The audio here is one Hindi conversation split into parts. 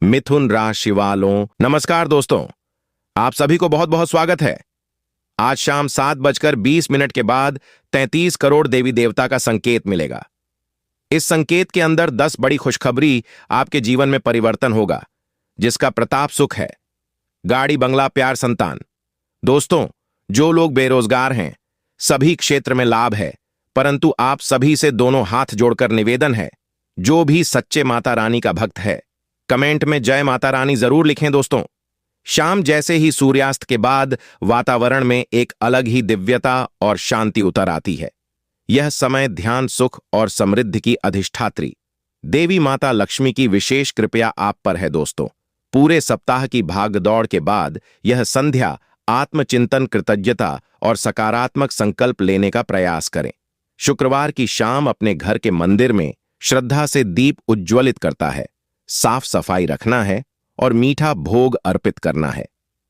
मिथुन राशि वालों, नमस्कार दोस्तों। आप सभी को बहुत बहुत स्वागत है। आज शाम 7:20 के बाद 33 करोड़ देवी देवता का संकेत मिलेगा। इस संकेत के अंदर 10 बड़ी खुशखबरी आपके जीवन में परिवर्तन होगा, जिसका प्रताप सुख है। गाड़ी, बंगला, प्यार, संतान। दोस्तों, जो लोग बेरोजगार हैं, सभी क्षेत्र में लाभ है, परंतु आप सभी से दोनों हाथ जोड़कर निवेदन है, जो भी सच्चे माता रानी का भक्त है, कमेंट में जय माता रानी जरूर लिखें दोस्तों। शाम जैसे ही सूर्यास्त के बाद वातावरण में एक अलग ही दिव्यता और शांति उतर आती है। यह समय ध्यान, सुख और समृद्धि की अधिष्ठात्री देवी माता लक्ष्मी की विशेष कृपया आप पर है दोस्तों। पूरे सप्ताह की भागदौड़ के बाद यह संध्या आत्मचिंतन, कृतज्ञता और सकारात्मक संकल्प लेने का प्रयास करें। शुक्रवार की शाम अपने घर के मंदिर में श्रद्धा से दीप उज्ज्वलित करता है, साफ सफाई रखना है और मीठा भोग अर्पित करना है।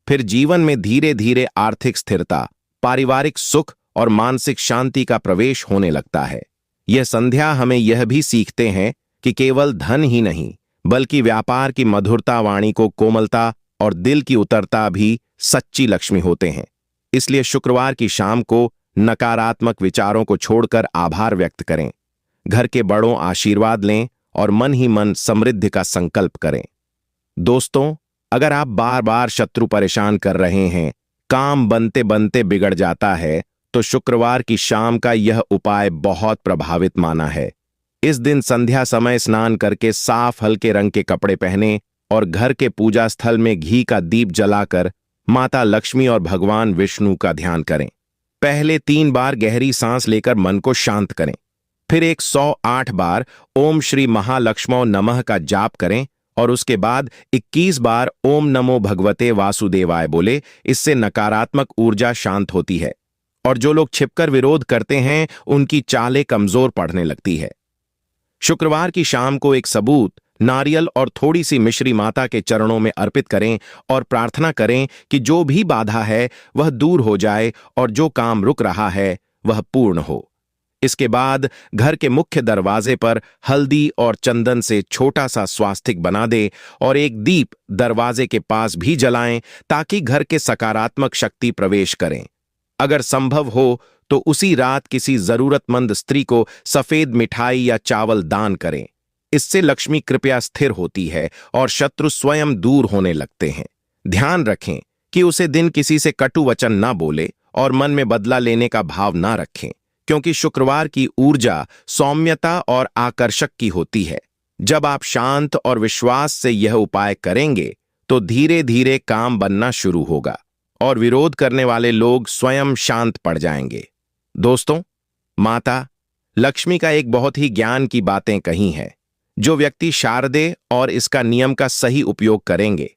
फिर जीवन में धीरे धीरे आर्थिक स्थिरता, पारिवारिक सुख और मानसिक शांति का प्रवेश होने लगता है। यह संध्या हमें यह भी सीखते हैं कि केवल धन ही नहीं, बल्कि व्यापार की मधुरता, वाणी को कोमलता और दिल की उतरता भी सच्ची लक्ष्मी होते हैं। इसलिए शुक्रवार की शाम को नकारात्मक विचारों को छोड़कर आभार व्यक्त करें, घर के बड़ों आशीर्वाद लें और मन ही मन समृद्धि का संकल्प करें। दोस्तों, अगर आप बार बार शत्रु परेशान कर रहे हैं, काम बनते बनते बिगड़ जाता है, तो शुक्रवार की शाम का यह उपाय बहुत प्रभावित माना है। इस दिन संध्या समय स्नान करके साफ हल्के रंग के कपड़े पहने और घर के पूजा स्थल में घी का दीप जलाकर माता लक्ष्मी और भगवान विष्णु का ध्यान करें। पहले 3 बार गहरी सांस लेकर मन को शांत करें। फिर 108 बार ओम श्री महालक्ष्मो नमः का जाप करें और उसके बाद 21 बार ओम नमो भगवते वासुदेवाय बोले। इससे नकारात्मक ऊर्जा शांत होती है और जो लोग छिपकर विरोध करते हैं, उनकी चालें कमजोर पड़ने लगती है। शुक्रवार की शाम को एक सबूत नारियल और थोड़ी सी मिश्री माता के चरणों में अर्पित करें और प्रार्थना करें कि जो भी बाधा है वह दूर हो जाए और जो काम रुक रहा है वह पूर्ण हो। इसके बाद घर के मुख्य दरवाजे पर हल्दी और चंदन से छोटा सा स्वास्तिक बना दे और एक दीप दरवाजे के पास भी जलाएं, ताकि घर के सकारात्मक शक्ति प्रवेश करें। अगर संभव हो तो उसी रात किसी जरूरतमंद स्त्री को सफेद मिठाई या चावल दान करें। इससे लक्ष्मी कृपया स्थिर होती है और शत्रु स्वयं दूर होने लगते हैं। ध्यान रखें कि उसे दिन किसी से कटु वचन ना बोले और मन में बदला लेने का भाव ना रखें, क्योंकि शुक्रवार की ऊर्जा सौम्यता और आकर्षक की होती है। जब आप शांत और विश्वास से यह उपाय करेंगे तो धीरे धीरे काम बनना शुरू होगा और विरोध करने वाले लोग स्वयं शांत पड़ जाएंगे। दोस्तों, माता लक्ष्मी का एक बहुत ही ज्ञान की बातें कही हैं। जो व्यक्ति शारदे और इसका नियम का सही उपयोग करेंगे,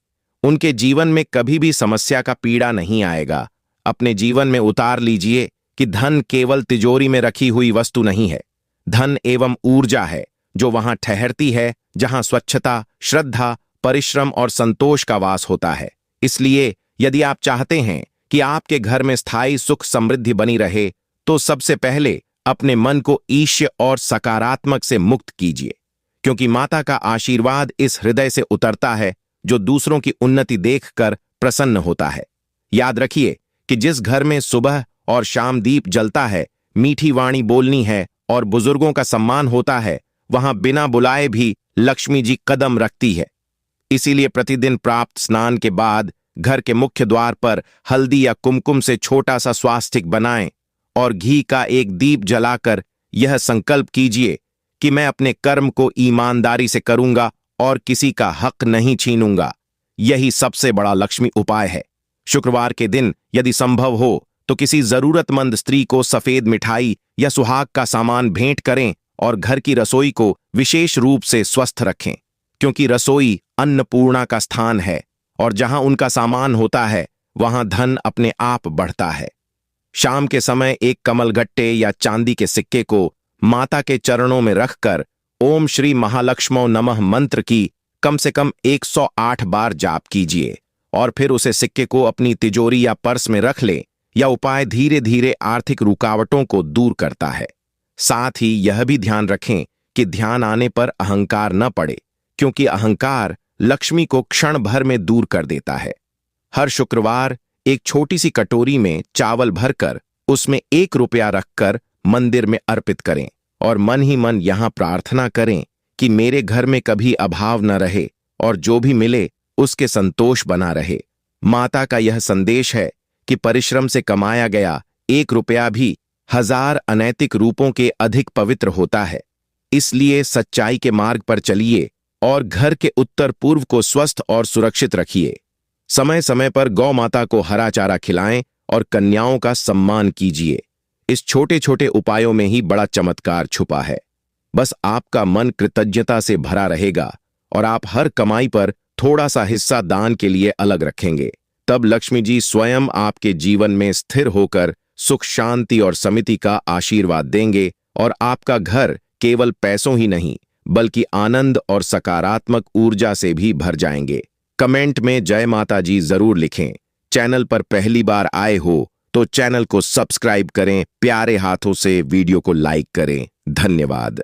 उनके जीवन में कभी भी समस्या का पीड़ा नहीं आएगा। अपने जीवन में उतार लीजिए कि धन केवल तिजोरी में रखी हुई वस्तु नहीं है। धन एवं ऊर्जा है, जो वहां ठहरती है जहां स्वच्छता, श्रद्धा, परिश्रम और संतोष का वास होता है। इसलिए यदि आप चाहते हैं कि आपके घर में स्थायी सुख समृद्धि बनी रहे, तो सबसे पहले अपने मन को ईर्ष्या और सकारात्मक से मुक्त कीजिए, क्योंकि माता का आशीर्वाद इस हृदय से उतरता है जो दूसरों की उन्नति देखकर प्रसन्न होता है। याद रखिए कि जिस घर में सुबह और शाम दीप जलता है, मीठी वाणी बोलनी है और बुजुर्गों का सम्मान होता है, वहां बिना बुलाए भी लक्ष्मी जी कदम रखती है। इसीलिए प्रतिदिन प्राप्त स्नान के बाद घर के मुख्य द्वार पर हल्दी या कुमकुम से छोटा सा स्वास्तिक बनाएं और घी का एक दीप जलाकर यह संकल्प कीजिए कि मैं अपने कर्म को ईमानदारी से करूंगा और किसी का हक नहीं छीनूंगा। यही सबसे बड़ा लक्ष्मी उपाय है। शुक्रवार के दिन यदि संभव हो तो किसी जरूरतमंद स्त्री को सफेद मिठाई या सुहाग का सामान भेंट करें और घर की रसोई को विशेष रूप से स्वस्थ रखें, क्योंकि रसोई अन्नपूर्णा का स्थान है और जहां उनका सामान होता है वहां धन अपने आप बढ़ता है। शाम के समय एक कमलगट्टे या चांदी के सिक्के को माता के चरणों में रखकर ओम श्री महालक्ष्मो नमः मंत्र की कम से कम 108 बार जाप कीजिए और फिर उसे सिक्के को अपनी तिजोरी या पर्स में रख लें। यह उपाय धीरे धीरे आर्थिक रुकावटों को दूर करता है। साथ ही यह भी ध्यान रखें कि ध्यान आने पर अहंकार न पड़े, क्योंकि अहंकार लक्ष्मी को क्षण भर में दूर कर देता है। हर शुक्रवार एक छोटी सी कटोरी में चावल भरकर उसमें 1 रुपया रखकर मंदिर में अर्पित करें और मन ही मन यहां प्रार्थना करें कि मेरे घर में कभी अभाव न रहे और जो भी मिले उसके संतोष बना रहे। माता का यह संदेश है कि परिश्रम से कमाया गया 1 रुपया भी 1000 अनैतिक रूपों के अधिक पवित्र होता है। इसलिए सच्चाई के मार्ग पर चलिए और घर के उत्तर पूर्व को स्वस्थ और सुरक्षित रखिए। समय समय पर गौ माता को हरा चारा खिलाएं और कन्याओं का सम्मान कीजिए। इस छोटे छोटे उपायों में ही बड़ा चमत्कार छुपा है। बस आपका मन कृतज्ञता से भरा रहेगा और आप हर कमाई पर थोड़ा सा हिस्सा दान के लिए अलग रखेंगे। तब लक्ष्मी जी स्वयं आपके जीवन में स्थिर होकर सुख, शांति और समृद्धि का आशीर्वाद देंगे और आपका घर केवल पैसों ही नहीं बल्कि आनंद और सकारात्मक ऊर्जा से भी भर जाएंगे। कमेंट में जय माता जी जरूर लिखें। चैनल पर पहली बार आए हो तो चैनल को सब्सक्राइब करें, प्यारे हाथों से वीडियो को लाइक करें। धन्यवाद।